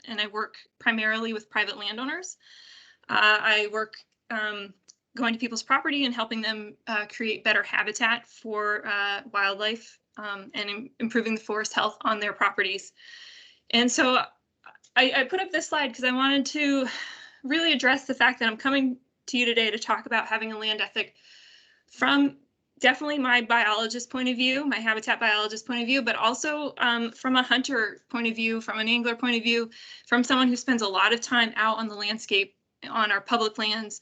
and I work primarily with private landowners. I work going to people's property and helping them create better habitat for wildlife and improving the forest health on their properties. And so I put up this slide because I wanted to really address the fact that I'm coming to you today to talk about having a land ethic from definitely my biologist point of view, my habitat biologist point of view, but also from a hunter point of view, from an angler point of view, from someone who spends a lot of time out on the landscape, on our public lands,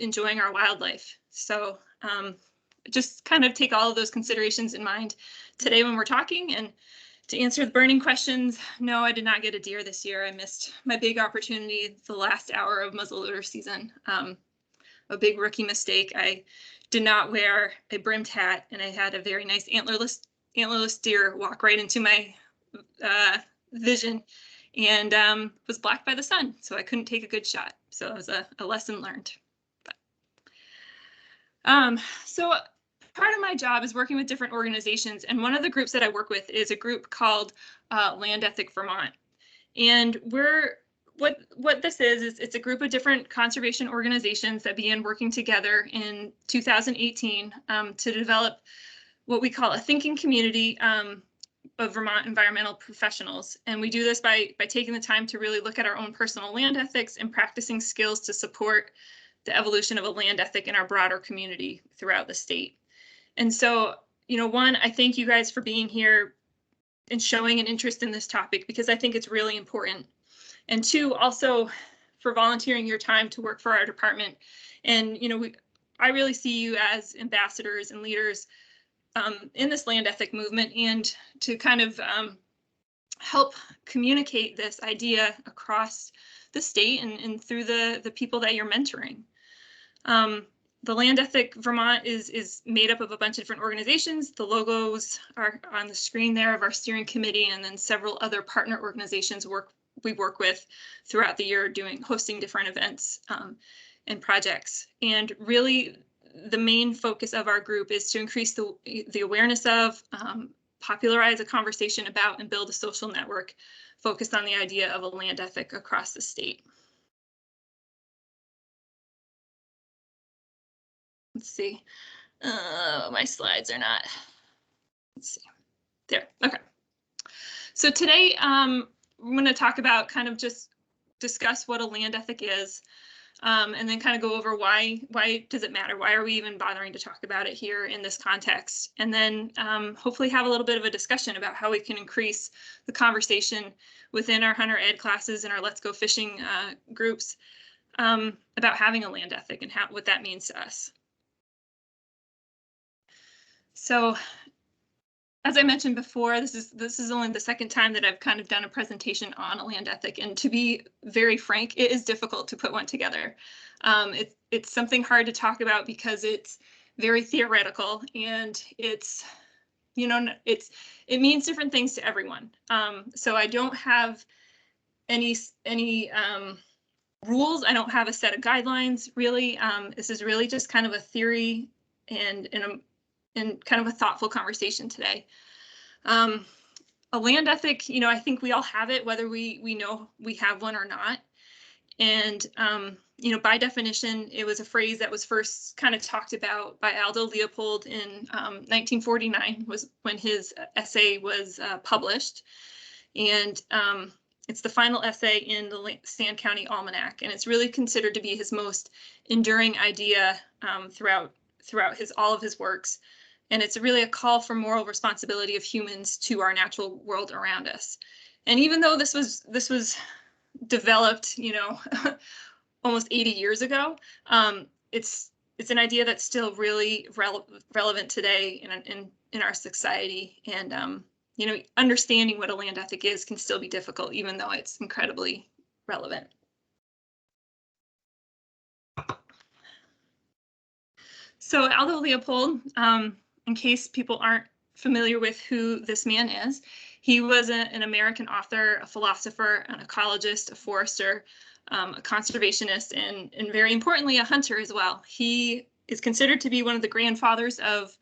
enjoying our wildlife. So just kind of take all of those considerations in mind today when we're talking. And to answer the burning questions, no, I did not get a deer this year. I missed my big opportunity the last hour of muzzleloader season. A big rookie mistake. I did not wear a brimmed hat, and I had a very nice antlerless deer walk right into my vision and was blocked by the sun, so I couldn't take a good shot. So it was a lesson learned. So part of my job is working with different organizations, and one of the groups that I work with is a group called Land Ethic Vermont. And what this is it's a group of different conservation organizations that began working together in 2018 to develop what we call a thinking community of Vermont environmental professionals. And we do this by taking the time to really look at our own personal land ethics and practicing skills to support the evolution of a land ethic in our broader community throughout the state. And so, one, I thank you guys for being here and showing an interest in this topic because I think it's really important. And two, also for volunteering your time to work for our department. And, I really see you as ambassadors and leaders in this land ethic movement, and to kind of help communicate this idea across the state and through the people that you're mentoring. The Land Ethic Vermont is made up of a bunch of different organizations. The logos are on the screen there of our steering committee, and then several other partner organizations we work with throughout the year hosting different events and projects. And really the main focus of our group is to increase the awareness of, popularize a conversation about, and build a social network focused on the idea of a land ethic across the state. Let's see, my slides are not, let's see, there, okay. So today, I'm going to talk about just discuss what a land ethic is, and then kind of go over why does it matter? Why are we even bothering to talk about it here in this context? And then hopefully have a little bit of a discussion about how we can increase the conversation within our hunter ed classes and our Let's Go Fishing groups about having a land ethic and what that means to us. So, as I mentioned before, this is only the second time that I've kind of done a presentation on a land ethic, and to be very frank, it is difficult to put one together. It's something hard to talk about because it's very theoretical, and it means different things to everyone. So I don't have any rules. I don't have a set of guidelines really. This is really just kind of a theory and kind of a thoughtful conversation today. A land ethic, I think we all have it, whether we know we have one or not. And, by definition, it was a phrase that was first kind of talked about by Aldo Leopold in 1949 was when his essay was published. And it's the final essay in the Sand County Almanac, and it's really considered to be his most enduring idea throughout all of his works. And it's really a call for moral responsibility of humans to our natural world around us. And even though this was developed, almost 80 years ago, it's an idea that's still really relevant today in our society. And understanding what a land ethic is can still be difficult, even though it's incredibly relevant. So Aldo Leopold, in case people aren't familiar with who this man is, he was an American author, a philosopher, an ecologist, a forester, a conservationist, and very importantly, a hunter as well. He is considered to be one of the grandfathers of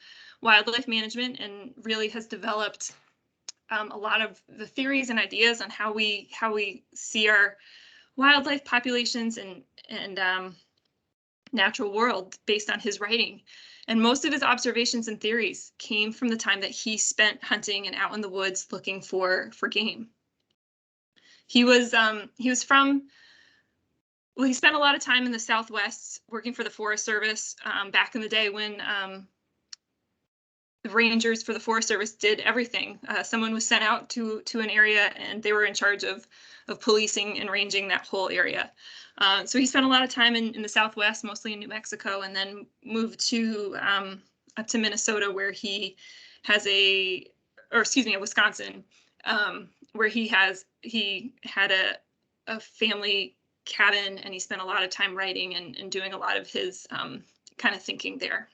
wildlife management and really has developed a lot of the theories and ideas on how we see our wildlife populations and natural world based on his writing. And most of his observations and theories came from the time that he spent hunting and out in the woods looking for game. He spent a lot of time in the Southwest working for the Forest Service back in the day when the rangers for the Forest Service did everything. Someone was sent out to an area and they were in charge of policing and ranging that whole area. So he spent a lot of time in the Southwest, mostly in New Mexico, and then moved to up to Minnesota, where he has Wisconsin, where he had a family cabin, and he spent a lot of time writing and doing a lot of his kind of thinking there,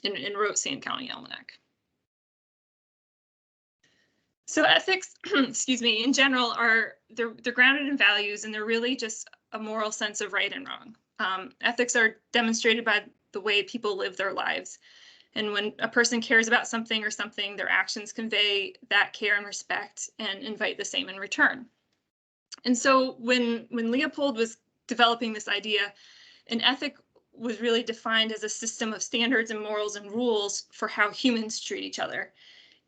and wrote Sand County Almanac. So ethics, excuse me, in general they're grounded in values, and they're really just a moral sense of right and wrong. Ethics are demonstrated by the way people live their lives. And when a person cares about something or something, their actions convey that care and respect and invite the same in return. And so when Leopold was developing this idea, an ethic was really defined as a system of standards and morals and rules for how humans treat each other.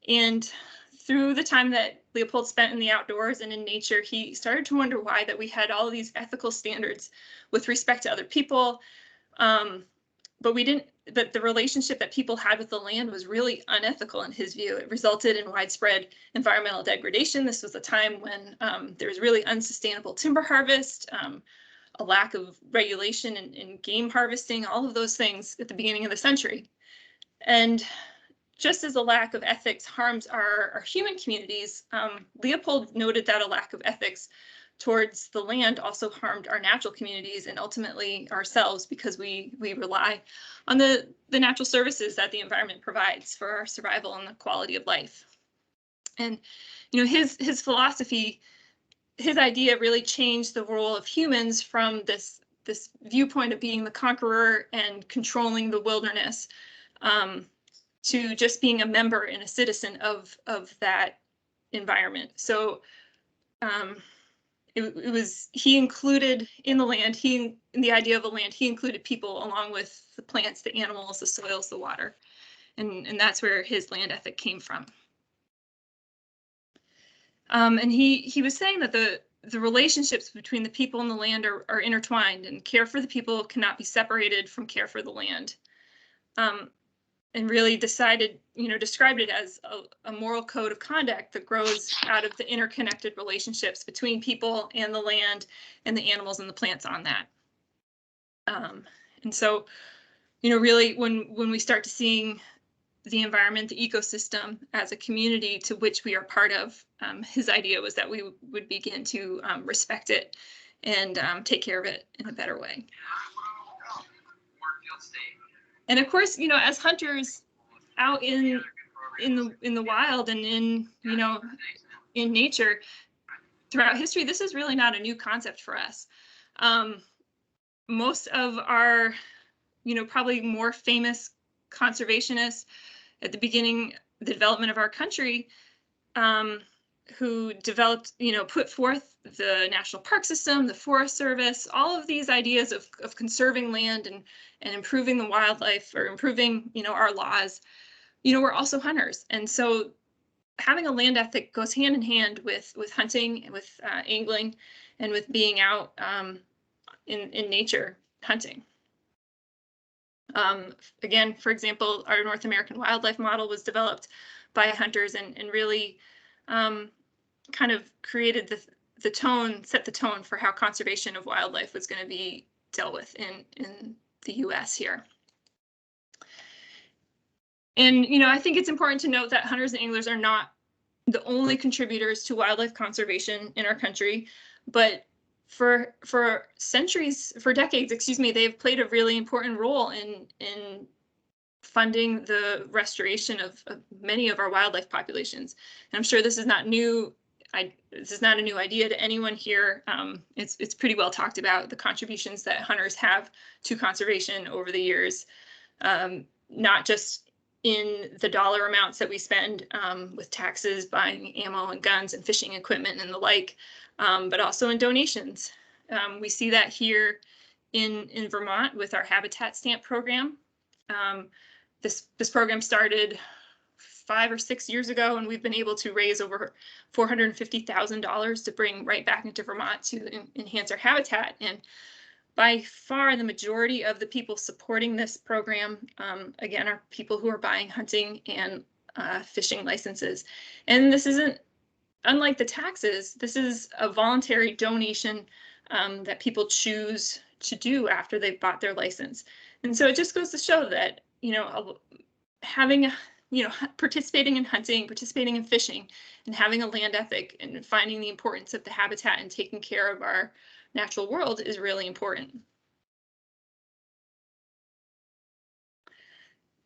And through the time that Leopold spent in the outdoors and in nature, he started to wonder why that we had all of these ethical standards with respect to other people, but the relationship that people had with the land was really unethical in his view. It resulted in widespread environmental degradation. This was a time when there was really unsustainable timber harvest, a lack of regulation in game harvesting, all of those things at the beginning of the century. And just as a lack of ethics harms our human communities, Leopold noted that a lack of ethics towards the land also harmed our natural communities and ultimately ourselves, because we rely on the natural services that the environment provides for our survival and the quality of life. And his philosophy, his idea really changed the role of humans from this viewpoint of being the conqueror and controlling the wilderness to just being a member and a citizen of that environment. So he included in the land, in the idea of the land, he included people along with the plants, the animals, the soils, the water. And that's where his land ethic came from. And he was saying that the relationships between the people and the land are intertwined, and care for the people cannot be separated from care for the land. And really described it as a moral code of conduct that grows out of the interconnected relationships between people and the land and the animals and the plants on that. And so, really when we start to seeing the environment, the ecosystem as a community to which we are part of, his idea was that we would begin to respect it and take care of it in a better way. And of course, as hunters out in the wild and in nature throughout history, this is really not a new concept for us. Most of our, probably more famous conservationists at the beginning, the development of our country, who developed, put forth the national park system, the Forest Service, all of these ideas of conserving land and improving the wildlife, or improving, our laws, we're also hunters. And so having a land ethic goes hand in hand with hunting and with angling and with being out in nature hunting. Again, for example, our North American wildlife model was developed by hunters and really kind of created the tone, set the tone for how conservation of wildlife was going to be dealt with in the US here. And, I think it's important to note that hunters and anglers are not the only contributors to wildlife conservation in our country, but for decades, they've played a really important role in funding the restoration of many of our wildlife populations. And I'm sure this is not new. This is not a new idea to anyone here. It's pretty well talked about, the contributions that hunters have to conservation over the years, not just in the dollar amounts that we spend with taxes, buying ammo and guns and fishing equipment and the like, but also in donations. We see that here in Vermont with our Habitat Stamp program. This program started 5 or 6 years ago, and we've been able to raise over $450,000 to bring right back into Vermont to enhance our habitat. And by far the majority of the people supporting this program, again, are people who are buying hunting and fishing licenses. And this isn't, unlike the taxes, this is a voluntary donation that people choose to do after they've bought their license. And so it just goes to show that, having, participating in hunting, participating in fishing, and having a land ethic and finding the importance of the habitat and taking care of our natural world is really important.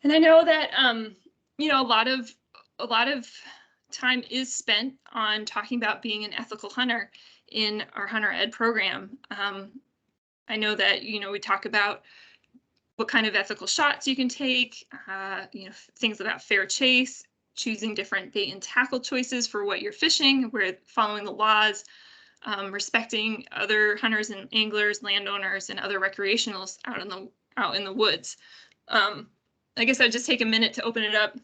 And I know that a lot of time is spent on talking about being an ethical hunter in our hunter ed program. I know that we talk about what kind of ethical shots you can take, things about fair chase, choosing different bait and tackle choices for what you're fishing, where following the laws, respecting other hunters and anglers, landowners, and other recreationals out in the woods. I guess I'd just take a minute to open it up.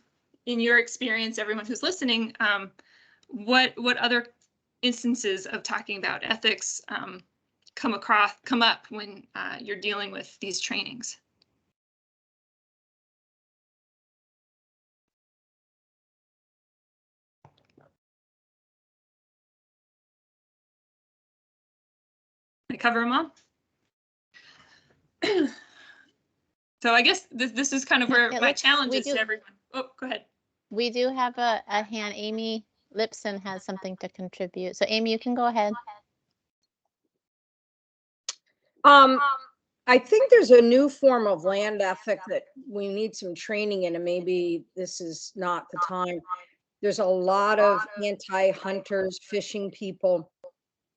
In your experience, everyone who's listening, what other instances of talking about ethics come up when you're dealing with these trainings? I cover them all. So I guess this is kind of where my challenge is to everyone. Oh, go ahead. We do have a hand. Amy Lipson has something to contribute. So Amy, you can go ahead. I think there's a new form of land ethic that we need some training in, and maybe this is not the time. There's a lot of anti-hunters, fishing people.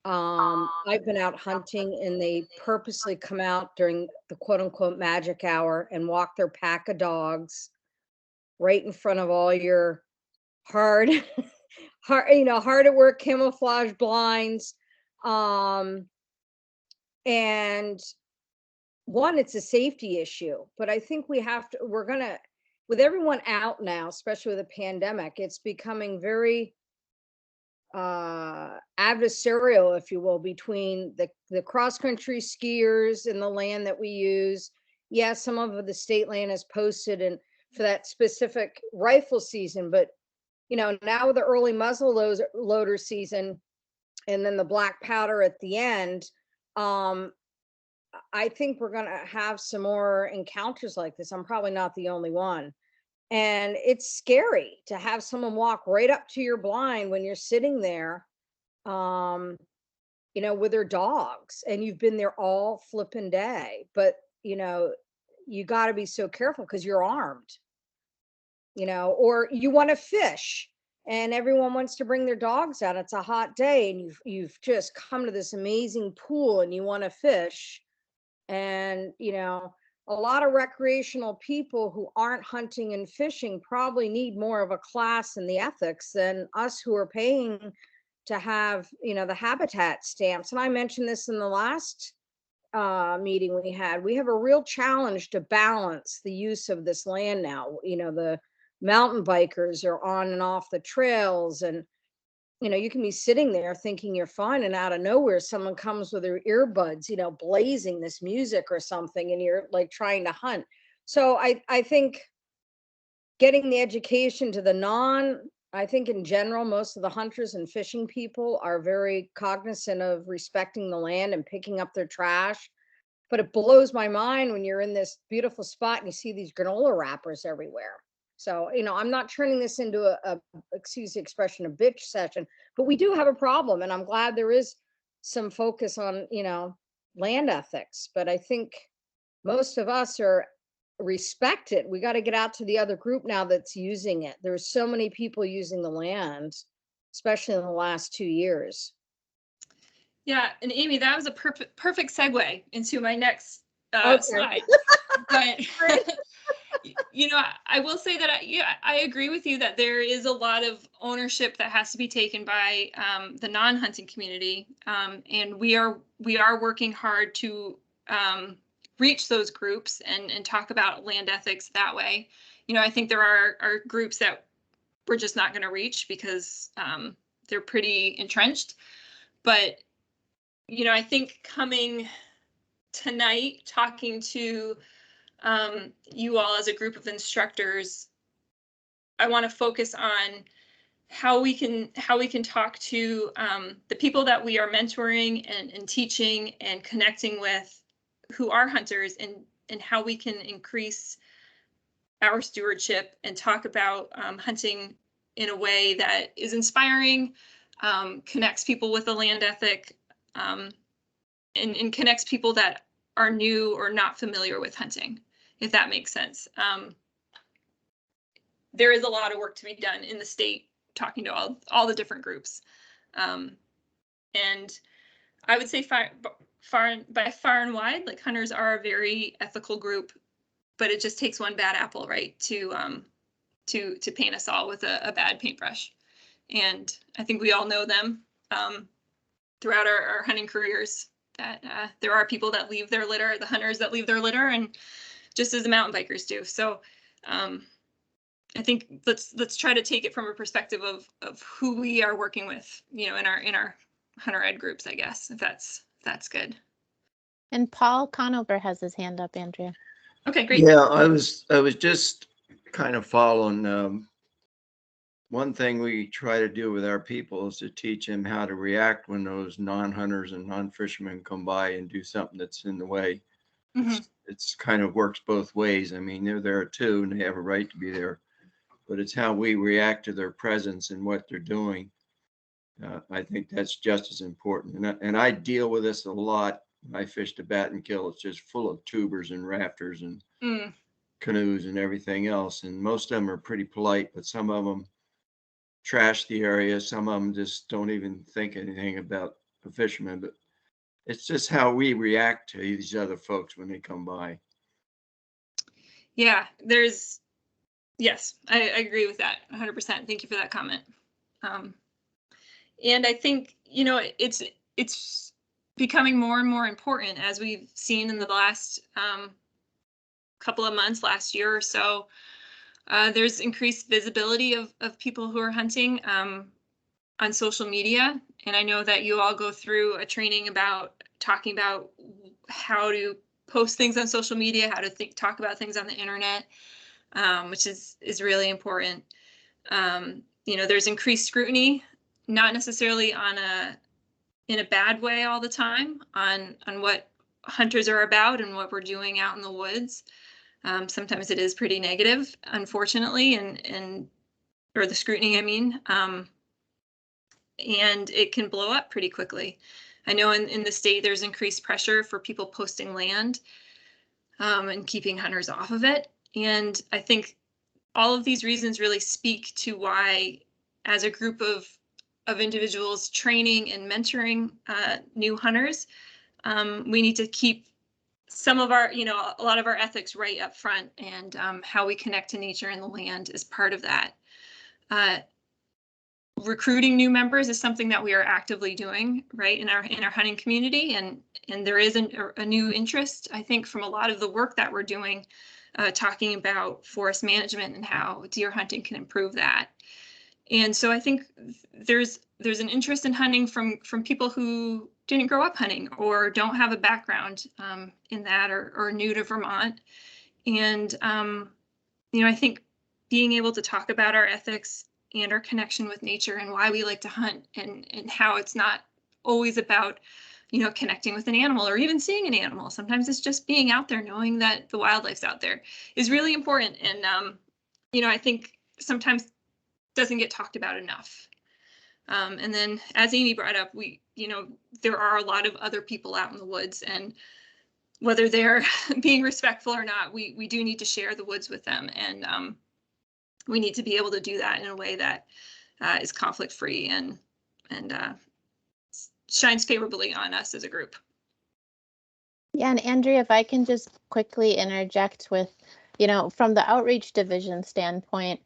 I've been out hunting, and they purposely come out during the quote unquote magic hour and walk their pack of dogs right in front of all your hard at work camouflage blinds. And one, it's a safety issue, but I think with everyone out now, especially with the pandemic, it's becoming very adversarial, if you will, between the cross-country skiers and the land that we use. Yes, some of the state land is posted and for that specific rifle season, but now with the early muzzle loader season and then the black powder at the end, I think we're going to have some more encounters like this. I'm probably not the only one. And it's scary to have someone walk right up to your blind when you're sitting there, with their dogs, and you've been there all flipping day. But, you got to be so careful because you're armed, or you want to fish and everyone wants to bring their dogs out. It's a hot day and you've just come to this amazing pool and you want to fish. And, a lot of recreational people who aren't hunting and fishing probably need more of a class in the ethics than us who are paying to have, the habitat stamps. And I mentioned this in the last meeting we had. We have a real challenge to balance the use of this land now. The mountain bikers are on and off the trails, and you can be sitting there thinking you're fine, and out of nowhere someone comes with their earbuds, blazing this music or something, and you're like trying to hunt. So I think getting the education to I think in general, most of the hunters and fishing people are very cognizant of respecting the land and picking up their trash. But it blows my mind when you're in this beautiful spot and you see these granola wrappers everywhere. So, I'm not turning this into a excuse the expression, a bitch session, but we do have a problem. And I'm glad there is some focus on, land ethics. But I think most of us respect it. We got to get out to the other group now that's using it. There's so many people using the land, especially in the last 2 years. Yeah, and Amy, that was a perfect segue into my next slide. But You know, I will say that I agree with you that there is a lot of ownership that has to be taken by the non-hunting community, and we are working hard to reach those groups and talk about land ethics that way. You know, I think there are groups that we're just not going to reach because they're pretty entrenched. But you know, I think coming tonight, talking to you all as a group of instructors, I want to focus on how we can talk to the people that we are mentoring and teaching and connecting with who are hunters, and how we can increase our stewardship and talk about hunting in a way that is inspiring, connects people with a land ethic, and connects people that are new or not familiar with hunting, if that makes sense. There is a lot of work to be done in the state, talking to all the different groups. And I would say by far and wide, like, hunters are a very ethical group, but it just takes one bad apple, right, to paint us all with a bad paintbrush. And I think we all know them throughout our hunting careers, that there are people that leave their litter, the hunters that leave their litter, and just as the mountain bikers do. So I think let's try to take it from a perspective of who we are working with, you know, in our hunter ed groups, I guess, if that's good. And Paul Conover has his hand up, Andrea. Okay, great. Yeah, I was just kind of following. One thing we try to do with our people is to teach them how to react when those non-hunters and non-fishermen come by and do something that's in the way. Mm-hmm. It's kind of works both ways. I mean, they're there too, and they have a right to be there. But it's how we react to their presence and what they're doing. I think that's just as important. And I deal with this a lot. I fish the bat and kill. It's just full of tubers and rafters and canoes and everything else. And most of them are pretty polite, but some of them trash the area. Some of them just don't even think anything about the fishermen. But it's just how we react to these other folks when they come by. Yeah, yes, I agree with that 100%. Thank you for that comment. And I think, you know, it's becoming more and more important, as we've seen in the last couple of months, last year or so. There's increased visibility of people who are hunting on social media. And I know that you all go through a training about talking about how to post things on social media, how to talk about things on the internet, which is really important. You know, there's increased scrutiny, not necessarily in a bad way all the time, on what hunters are about and what we're doing out in the woods. Sometimes it is pretty negative, unfortunately, or the scrutiny, I mean, and it can blow up pretty quickly. I know in the state there's increased pressure for people posting land and keeping hunters off of it. And I think all of these reasons really speak to why, as a group of individuals training and mentoring new hunters, we need to keep some of our, you know, a lot of our ethics right up front, and how we connect to nature and the land is part of that. Recruiting new members is something that we are actively doing, right, in our hunting community, and there is a new interest, I think, from a lot of the work that we're doing, talking about forest management and how deer hunting can improve that. And so I think there's an interest in hunting from people who didn't grow up hunting or don't have a background in that, or are new to Vermont. And you know, I think being able to talk about our ethics and our connection with nature and why we like to hunt, and how it's not always about, you know, connecting with an animal or even seeing an animal. Sometimes it's just being out there, knowing that the wildlife's out there, is really important. And you know, I think sometimes doesn't get talked about enough. And then, as Amy brought up, you know, there are a lot of other people out in the woods, and whether they're being respectful or not, we do need to share the woods with them. And we need to be able to do that in a way that is conflict free and shines favorably on us as a group. Yeah, and Andrea, if I can just quickly interject with From the outreach division standpoint,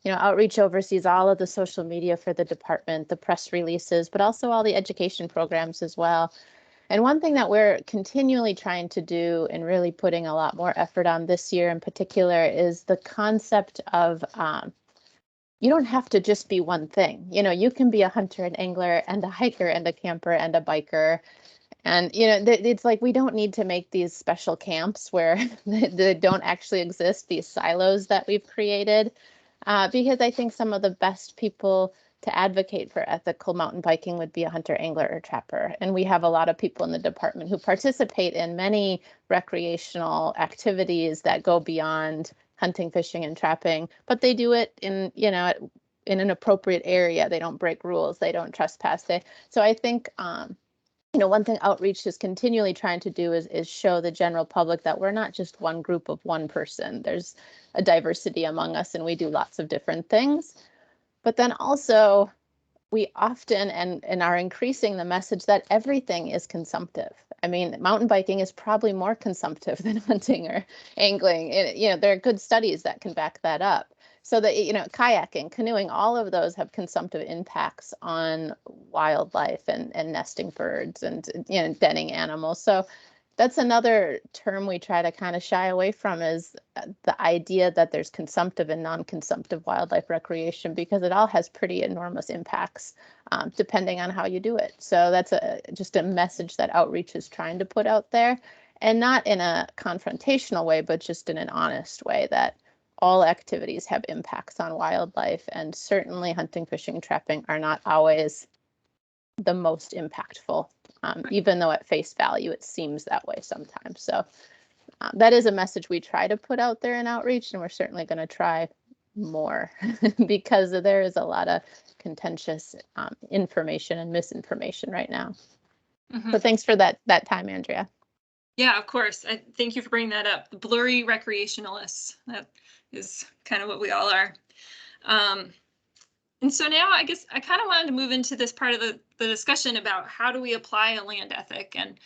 outreach oversees all of the social media for the department, the press releases, but also all the education programs as well. And one thing that we're continually trying to do and really putting a lot more effort on this year in particular is the concept of you don't have to just be one thing. You can be a hunter, an angler, and a hiker, and a camper, and a biker. And, it's like we don't need to make these special camps where they don't actually exist, these silos that we've created, because I think some of the best people to advocate for ethical mountain biking would be a hunter, angler, or trapper. And we have a lot of people in the department who participate in many recreational activities that go beyond hunting, fishing, and trapping, but they do it in an appropriate area. They don't break rules. They don't trespass. So I think, one thing outreach is continually trying to do is show the general public that we're not just one group of one person. There's a diversity among us, and we do lots of different things. But then also, we often and are increasing the message that everything is consumptive. I mean, mountain biking is probably more consumptive than hunting or angling. There are good studies that can back that up. So that, kayaking, canoeing, all of those have consumptive impacts on wildlife and nesting birds and, denning animals. So that's another term we try to kind of shy away from, is the idea that there's consumptive and non-consumptive wildlife recreation, because it all has pretty enormous impacts depending on how you do it. So that's just a message that outreach is trying to put out there, and not in a confrontational way, but just in an honest way, that all activities have impacts on wildlife, and certainly hunting, fishing, trapping are not always the most impactful, even though at face value it seems that way sometimes. So that is a message we try to put out there in outreach, and we're certainly going to try more because there is a lot of contentious information and misinformation right now. Mm-hmm. So thanks for that time, Andrea. Yeah, of course. Thank you for bringing that up. The blurry recreationalists, that is kind of what we all are. And so now I guess I kind of wanted to move into this part of the discussion about how do we apply a land ethic. And,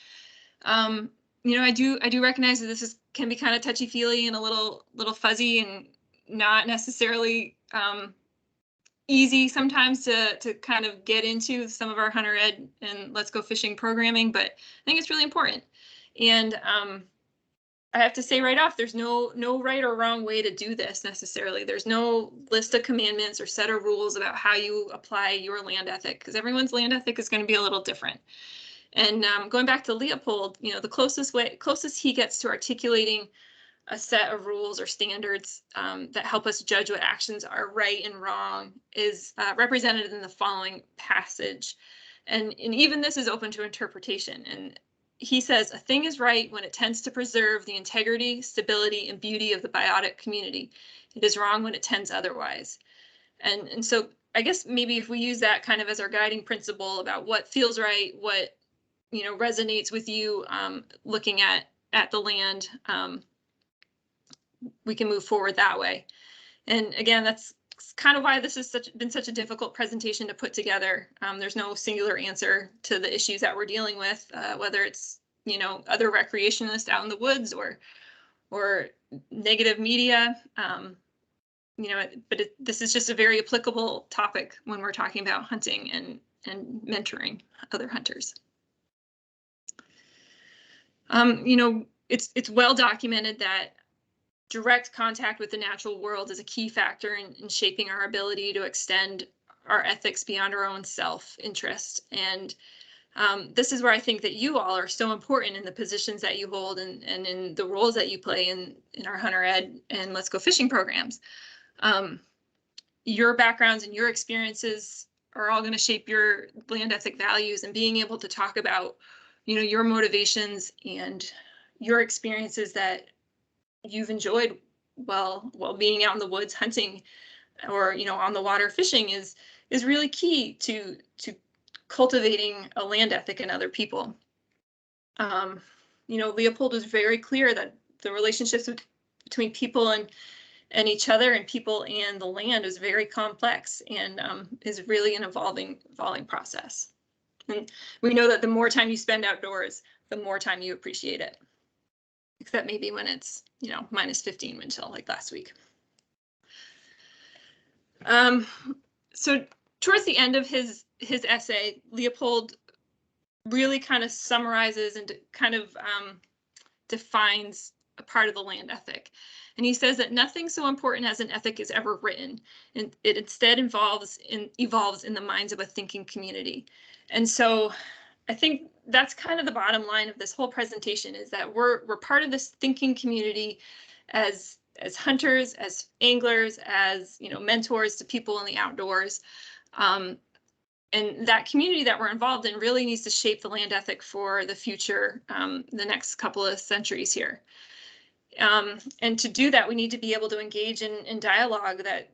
I do recognize that this can be kind of touchy-feely and a little fuzzy and not necessarily easy sometimes to kind of get into some of our hunter ed and let's go fishing programming, but I think it's really important. And I have to say right off, there's no right or wrong way to do this necessarily. There's no list of commandments or set of rules about how you apply your land ethic, because everyone's land ethic is going to be a little different. And going back to Leopold, the closest he gets to articulating a set of rules or standards that help us judge what actions are right and wrong is represented in the following passage. And even this is open to interpretation. And he says, a thing is right when it tends to preserve the integrity, stability, and beauty of the biotic community. It is wrong when it tends otherwise. And so I guess maybe if we use that kind of as our guiding principle about what feels right, what resonates with you looking at the land, we can move forward that way. And again, that's kind of why this has been such a difficult presentation to put together. There's no singular answer to the issues that we're dealing with, whether it's other recreationists out in the woods or negative media. But this is just a very applicable topic when we're talking about hunting and mentoring other hunters. It's well documented that direct contact with the natural world is a key factor in shaping our ability to extend our ethics beyond our own self-interest. And this is where I think that you all are so important in the positions that you hold and in the roles that you play in our hunter ed and Let's Go Fishing programs. Your backgrounds and your experiences are all going to shape your land ethic values, and being able to talk about, your motivations and your experiences that you've enjoyed while being out in the woods hunting or on the water fishing is really key to cultivating a land ethic in other people. Leopold was very clear that the relationships between people and each other and people and the land is very complex and is really an evolving process. And we know that the more time you spend outdoors, the more time you appreciate it. except maybe when it's, you know, -15 wind chill like last week. So towards the end of his essay, Leopold really kind of summarizes and kind of defines a part of the land ethic. And he says that nothing so important as an ethic is ever written, and it instead evolves in the minds of a thinking community. And so I think that's kind of the bottom line of this whole presentation, is that we're part of this thinking community as hunters, as anglers, as, you know, mentors to people in the outdoors. And that community that we're involved in really needs to shape the land ethic for the future, the next couple of centuries here. And to do that, we need to be able to engage in dialogue that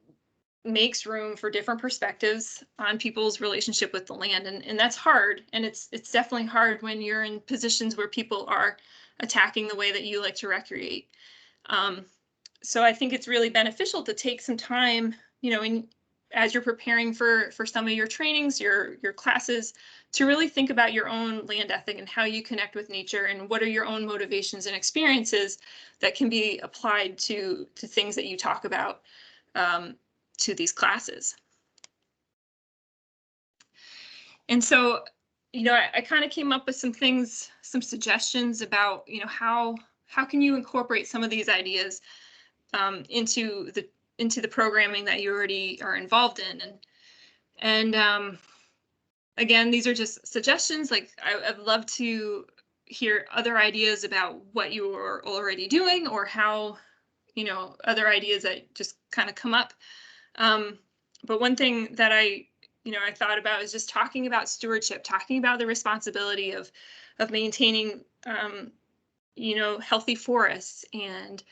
makes room for different perspectives on people's relationship with the land. And that's hard. And it's definitely hard when you're in positions where people are attacking the way that you like to recreate. So I think it's really beneficial to take some time, you know, as you're preparing for some of your trainings, your classes, to really think about your own land ethic and how you connect with nature, and what are your own motivations and experiences that can be applied to things that you talk about to these classes. And so, you know, I kind of came up with some things, some suggestions about, you know, how can you incorporate some of these ideas into the programming that you already are involved in. And again, these are just suggestions. Like, I'd love to hear other ideas about what you are already doing, or how, you know, other ideas that just kind of come up. But one thing that I thought about is just talking about stewardship, talking about the responsibility of maintaining, you know, healthy forests and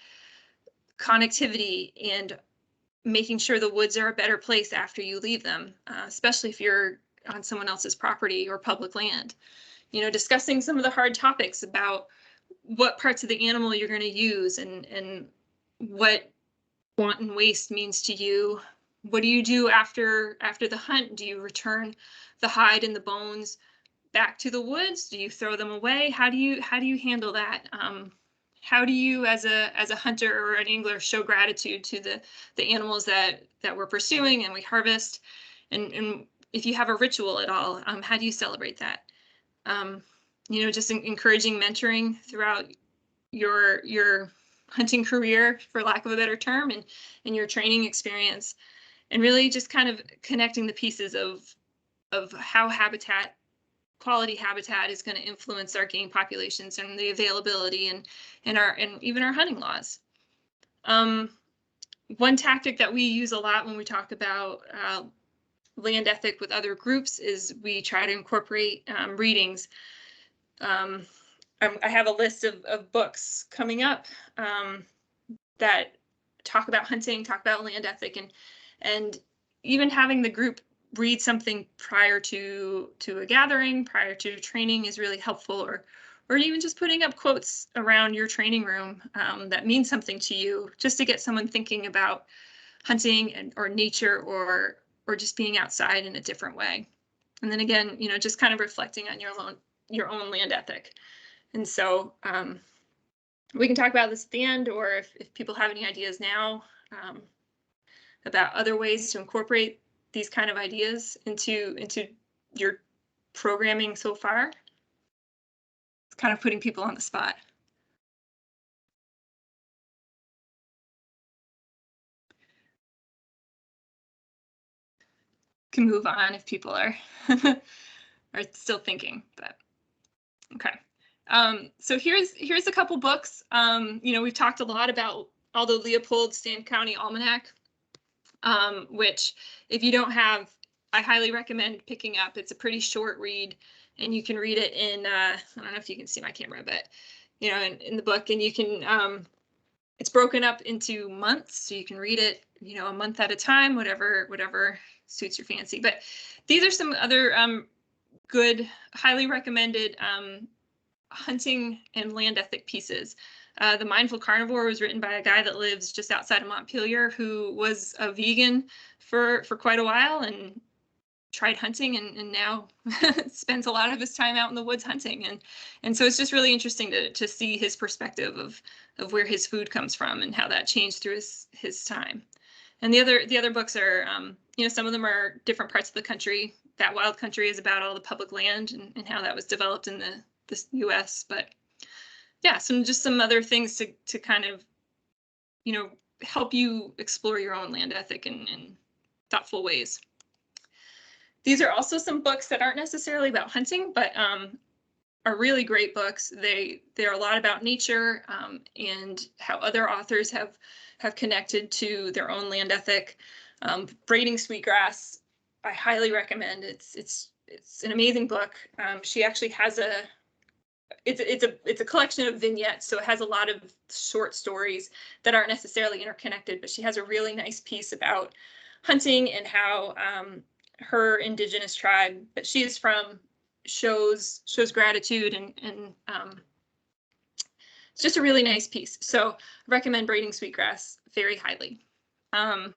connectivity, and making sure the woods are a better place after you leave them, especially if you're on someone else's property or public land. You know, discussing some of the hard topics about what parts of the animal you're going to use, and what wanton waste means to you. What do you do after the hunt? Do you return the hide and the bones back to the woods? Do you throw them away? How do you handle that? How do you, as a hunter or an angler, show gratitude to the animals that we're pursuing and we harvest? And if you have a ritual at all, how do you celebrate that? You know, just encouraging mentoring throughout your hunting career, for lack of a better term, and your training experience, and really just kind of connecting the pieces of how quality habitat is going to influence our game populations and the availability and even our hunting laws. One tactic that we use a lot when we talk about land ethic with other groups is we try to incorporate readings. I have a list of books coming up that talk about hunting, talk about land ethic, and even having the group read something prior to a gathering, prior to training, is really helpful, or even just putting up quotes around your training room that mean something to you, just to get someone thinking about hunting or nature, or just being outside in a different way. And then again, you know, just kind of reflecting on your own land ethic. And so we can talk about this at the end, or if people have any ideas now about other ways to incorporate these kind of ideas into your programming so far. It's kind of putting people on the spot. Can move on if people are are still thinking, but okay. So here's a couple books. You know, we've talked a lot about Aldo Leopold's Stand County Almanac, which, if you don't have, I highly recommend picking up. It's a pretty short read, and you can read it in, I don't know if you can see my camera, but, you know, in the book, and you can, it's broken up into months, so you can read it, you know, a month at a time, whatever suits your fancy. But these are some other good, highly recommended hunting and land ethic pieces. The Mindful Carnivore was written by a guy that lives just outside of Montpelier, who was a vegan for quite a while, and tried hunting and now spends a lot of his time out in the woods hunting. And so it's just really interesting to see his perspective of where his food comes from and how that changed through his time. And the other books are, some of them are different parts of the country. That Wild Country is about all the public land and how that was developed in the US. But yeah, some other things to kind of, help you explore your own land ethic in thoughtful ways. These are also some books that aren't necessarily about hunting, but are really great books. They're a lot about nature and how other authors have connected to their own land ethic. Braiding Sweetgrass, I highly recommend. It's an amazing book. She actually has it's a collection of vignettes, so it has a lot of short stories that aren't necessarily interconnected, but she has a really nice piece about hunting and how her indigenous tribe that she is from shows gratitude and it's just a really nice piece. So I recommend Braiding Sweetgrass very highly. And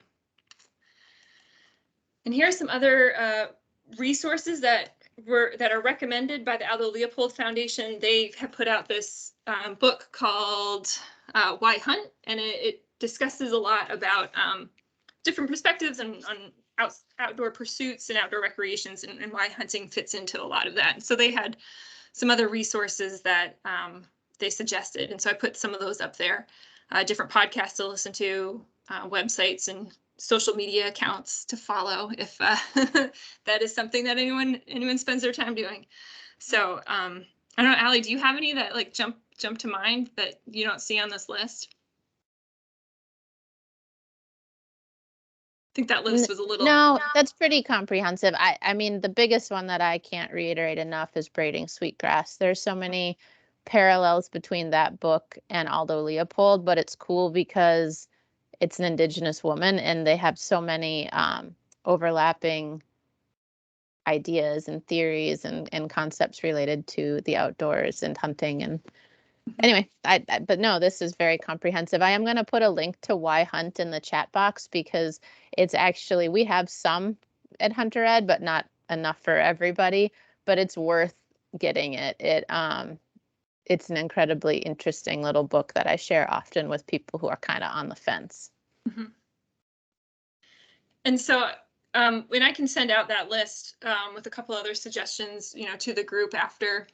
here are some other resources that are recommended by the Aldo Leopold Foundation. They have put out this book called Why Hunt, and it discusses a lot about different perspectives on outdoor pursuits and outdoor recreations and why hunting fits into a lot of that. And so they had some other resources that they suggested. And so I put some of those up there, different podcasts to listen to, websites and social media accounts to follow if that is something that anyone spends their time doing. So I don't know, Allie, do you have any that like jump to mind that you don't see on this list? I think that list was a little. No, that's pretty comprehensive. I mean, the biggest one that I can't reiterate enough is Braiding Sweetgrass. There's so many parallels between that book and Aldo Leopold, but it's cool because it's an Indigenous woman and they have so many overlapping ideas and theories and concepts related to the outdoors and hunting. And anyway, but no, this is very comprehensive. I am going to put a link to Why Hunt in the chat box because it's actually, we have some at Hunter Ed, but not enough for everybody, but it's worth getting it. It's an incredibly interesting little book that I share often with people who are kind of on the fence. Mm-hmm. And so when I can send out that list with a couple other suggestions, to the group after,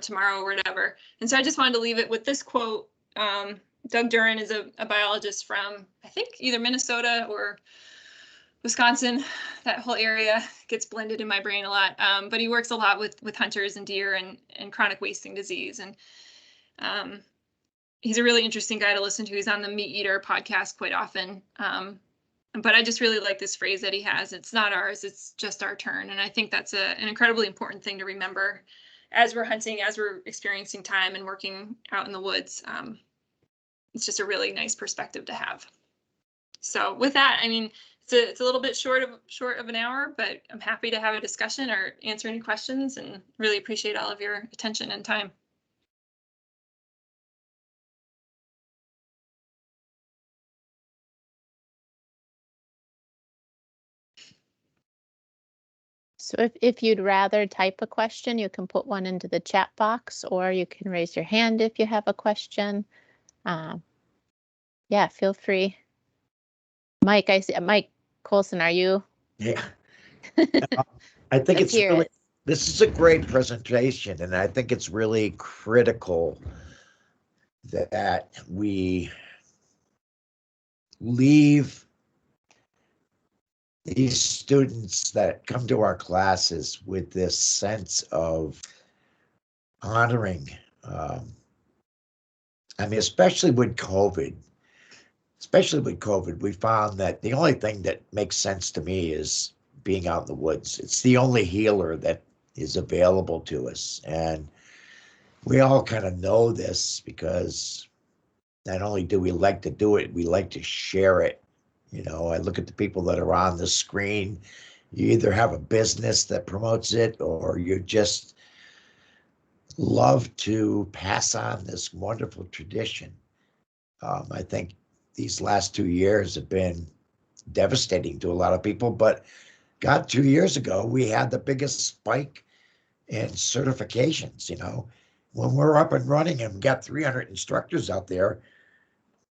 tomorrow or whatever. And so I just wanted to leave it with this quote. Doug Duran is a biologist from, I think, either Minnesota or Wisconsin. That whole area gets blended in my brain a lot. But he works a lot with hunters and deer and chronic wasting disease. And he's a really interesting guy to listen to. He's on the Meat Eater podcast quite often. But I just really like this phrase that he has. It's not ours, it's just our turn. And I think that's an incredibly important thing to remember as we're hunting, as we're experiencing time and working out in the woods. It's just a really nice perspective to have. So with that, I mean, it's a little bit short of an hour, but I'm happy to have a discussion or answer any questions and really appreciate all of your attention and time. So if you'd rather type a question, you can put one into the chat box, or you can raise your hand if you have a question. Yeah, feel free. Mike, I see Mike Colson, are you? Yeah. I think it's really, this is a great presentation, and I think it's really critical that we leave these students that come to our classes with this sense of honoring. I mean, especially with COVID, we found that the only thing that makes sense to me is being out in the woods. It's the only healer that is available to us. And we all kind of know this because not only do we like to do it, we like to share it. I look at the people that are on the screen. You either have a business that promotes it or you just love to pass on this wonderful tradition. I think these last 2 years have been devastating to a lot of people, but God, 2 years ago, we had the biggest spike in certifications, you know. When we're up and running and got 300 instructors out there,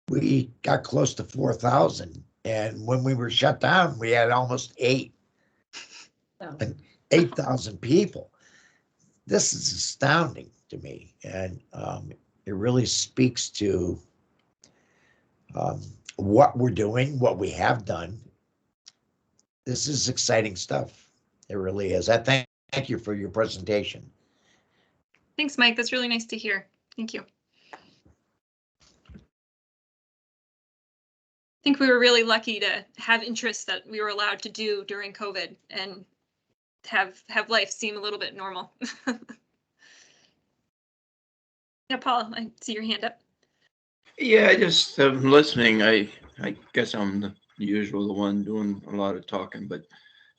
we got close to 4,000. And when we were shut down, we had almost Oh. 8,000 people. This is astounding to me. And it really speaks to what we're doing, what we have done. This is exciting stuff. It really is. I thank you for your presentation. Thanks, Mike. That's really nice to hear. Thank you. I think we were really lucky to have interests that we were allowed to do during COVID and have life seem a little bit normal. Yeah, Paul, I see your hand up. Yeah, I just listening. I guess I'm the usual, the one doing a lot of talking, but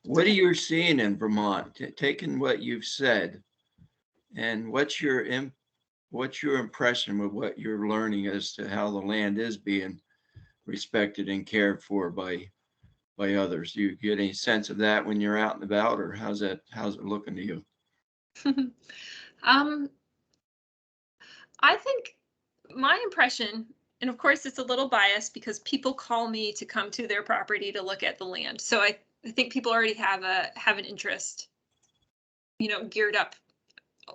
what are you seeing in Vermont? Taking what you've said, and what's your impression with what you're learning as to how the land is being respected and cared for by others? Do you get any sense of that when you're out and about, or how's it looking to you? I think my impression, and of course it's a little biased because people call me to come to their property to look at the land. So I think people already have an interest, you know, geared up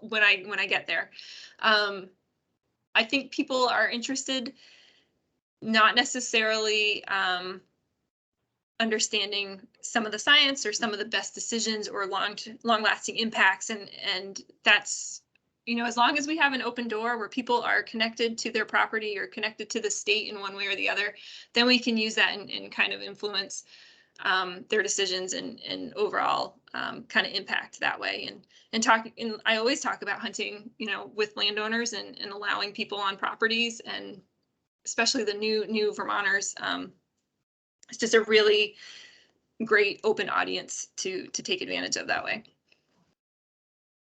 when I get there. I think people are interested, not necessarily understanding some of the science or some of the best decisions or long lasting impacts, and that's, you know, as long as we have an open door where people are connected to their property or connected to the state in one way or the other, then we can use that and kind of influence their decisions and overall kind of impact that way. And I always talk about hunting, you know, with landowners and allowing people on properties, and especially the new Vermonters. It's just a really great open audience to take advantage of that way.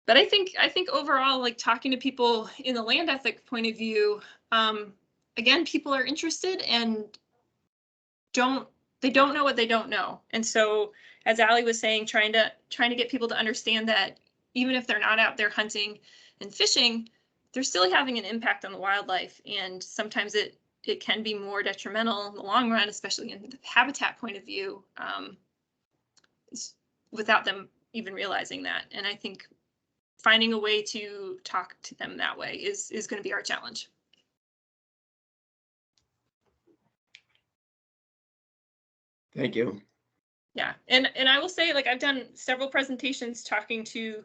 But I think overall, like talking to people in the land ethic point of view, again, people are interested and they don't know what they don't know. And so, as Ali was saying, trying to get people to understand that even if they're not out there hunting and fishing, they're still having an impact on the wildlife. And sometimes it can be more detrimental in the long run, especially in the habitat point of view, without them even realizing that. And I think finding a way to talk to them that way is going to be our challenge. Thank you. Yeah, and I will say, like, I've done several presentations talking to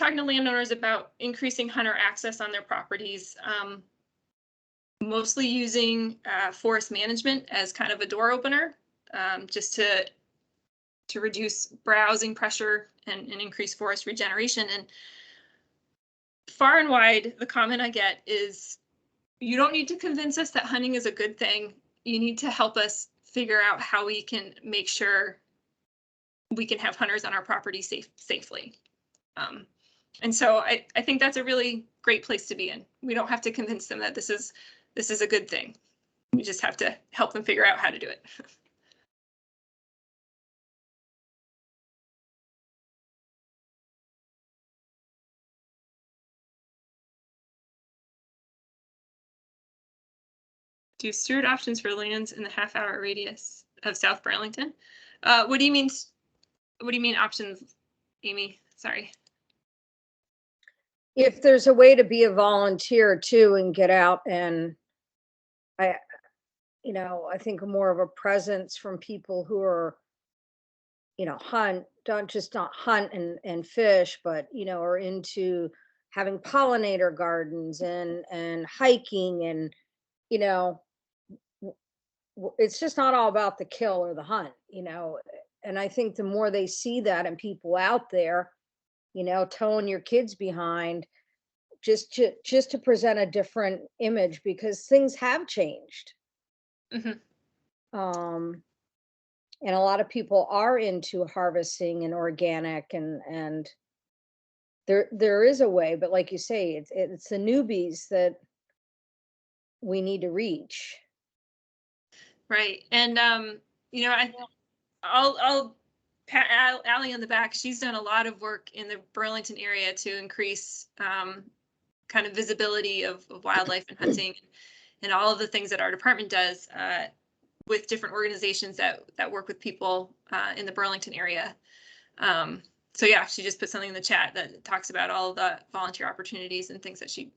landowners about increasing hunter access on their properties, mostly using forest management as kind of a door opener, just to reduce browsing pressure and increase forest regeneration. And far and wide, the comment I get is, you don't need to convince us that hunting is a good thing. You need to help us figure out how we can make sure we can have hunters on our property safely. And so I think that's a really great place to be in. We don't have to convince them that this is a good thing. We just have to help them figure out how to do it. Do steward options for lands in the half-hour radius of South Burlington? What do you mean? What do you mean options, Amy? Sorry. If there's a way to be a volunteer too and get out and I think more of a presence from people who are, not hunt and fish, but, are into having pollinator gardens and hiking and, it's just not all about the kill or the hunt, and I think the more they see that and people out there, towing your kids behind, just to present a different image because things have changed. Mm-hmm. And a lot of people are into harvesting and organic and there is a way, but like you say, it's the newbies that we need to reach. Right. And I'll Allie in the back, she's done a lot of work in the Burlington area to increase kind of visibility of wildlife and hunting and all of the things that our department does with different organizations that work with people in the Burlington area. So yeah, she just put something in the chat that talks about all of the volunteer opportunities and things that she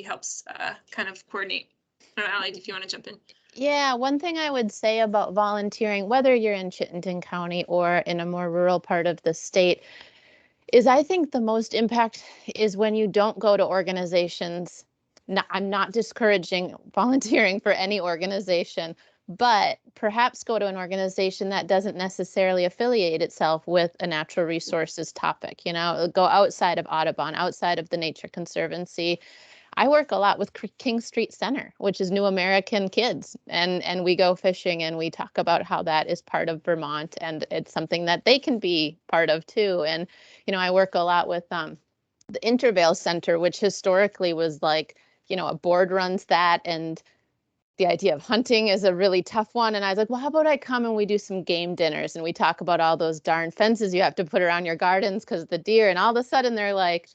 helps kind of coordinate. I don't know, Allie, if you want to jump in. Yeah, one thing I would say about volunteering, whether you're in Chittenden County or in a more rural part of the state, is I think the most impact is when you don't go to organizations. I'm not discouraging volunteering for any organization, but perhaps go to an organization that doesn't necessarily affiliate itself with a natural resources topic. You know, go outside of Audubon, outside of the Nature Conservancy. I work a lot with King Street Center, which is New American Kids, and we go fishing and we talk about how that is part of Vermont, and it's something that they can be part of too. And you know, I work a lot with the Intervale Center, which historically was like, you know, a board runs that, and the idea of hunting is a really tough one. And I was like, well, how about I come and we do some game dinners and we talk about all those darn fences you have to put around your gardens because of the deer. And all of a sudden they're like,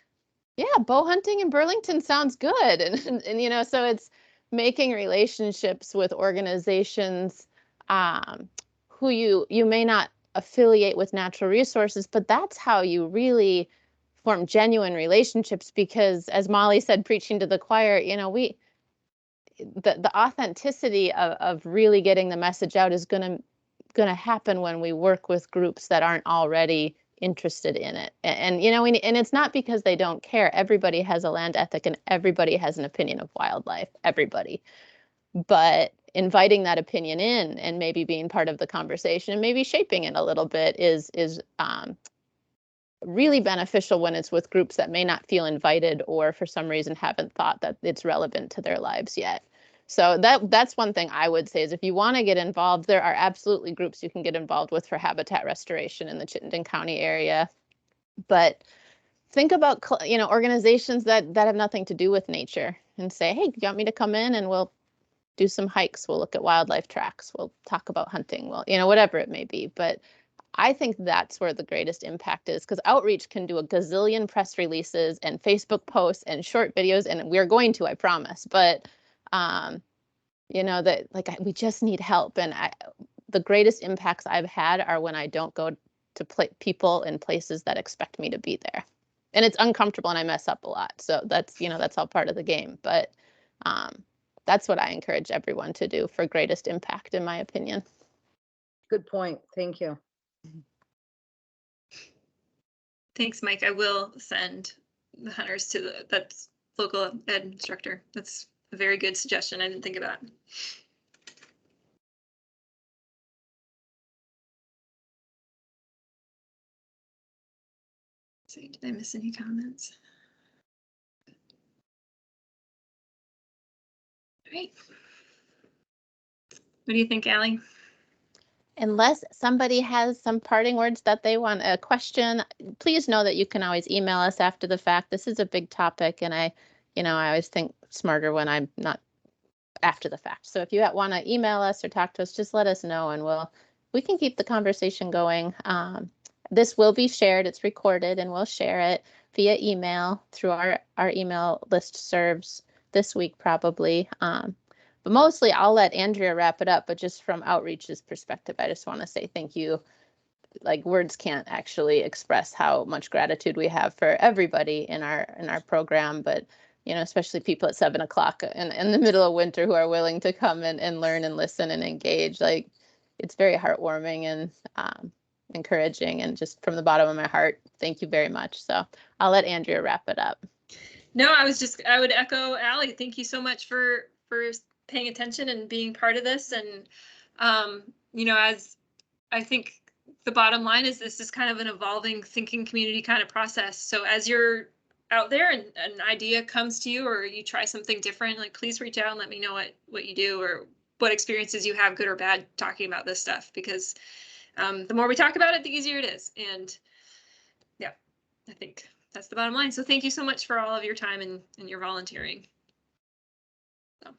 yeah, bow hunting in Burlington sounds good. And you know, so it's making relationships with organizations who you may not affiliate with natural resources, but that's how you really form genuine relationships. Because as Molly said, preaching to the choir, you know, the authenticity of really getting the message out is gonna happen when we work with groups that aren't already interested in it. And you know, and it's not because they don't care. Everybody has a land ethic and everybody has an opinion of wildlife, everybody. But inviting that opinion in and maybe being part of the conversation and maybe shaping it a little bit is really beneficial when it's with groups that may not feel invited or for some reason haven't thought that it's relevant to their lives yet. So that's one thing I would say is if you want to get involved, there are absolutely groups you can get involved with for habitat restoration in the Chittenden County area. But think about, you know, organizations that have nothing to do with nature and say, hey, you want me to come in and we'll do some hikes, we'll look at wildlife tracks, we'll talk about hunting, well, you know, whatever it may be. But I think that's where the greatest impact is, because outreach can do a gazillion press releases and Facebook posts and short videos, and we're going to, I promise. But you know, that like we just need help, and the greatest impacts I've had are when I don't go to people in places that expect me to be there, and it's uncomfortable and I mess up a lot. So that's, you know, that's all part of the game. But that's what I encourage everyone to do for greatest impact, in my opinion. Good point. Thank you. Thanks, Mike. I will send the hunters to that's local ed instructor. That's a very good suggestion. I didn't think of that. Let's see, did I miss any comments? All right. What do you think, Allie? Unless somebody has some parting words that they want a question, please know that you can always email us after the fact. This is a big topic, and I always think smarter when I'm not after the fact. So if you want to email us or talk to us, just let us know, and we can keep the conversation going. This will be shared. It's recorded, and we'll share it via email through our email list serves this week probably. But mostly I'll let Andrea wrap it up, but just from outreach's perspective, I just want to say thank you. Like, words can't actually express how much gratitude we have for everybody in our program, but you know, especially people at 7 o'clock in the middle of winter who are willing to come and learn and listen and engage. Like, it's very heartwarming and encouraging, and just from the bottom of my heart, thank you very much. So I'll let Andrea wrap it up. No, I would echo Allie. Thank you so much for paying attention and being part of this. And, you know, as I think the bottom line is this is kind of an evolving thinking community kind of process. So as you're out there and an idea comes to you or you try something different, like please reach out and let me know what you do or what experiences you have, good or bad, talking about this stuff, because the more we talk about it, the easier it is. And yeah, I think that's the bottom line. So thank you so much for all of your time and your volunteering. So.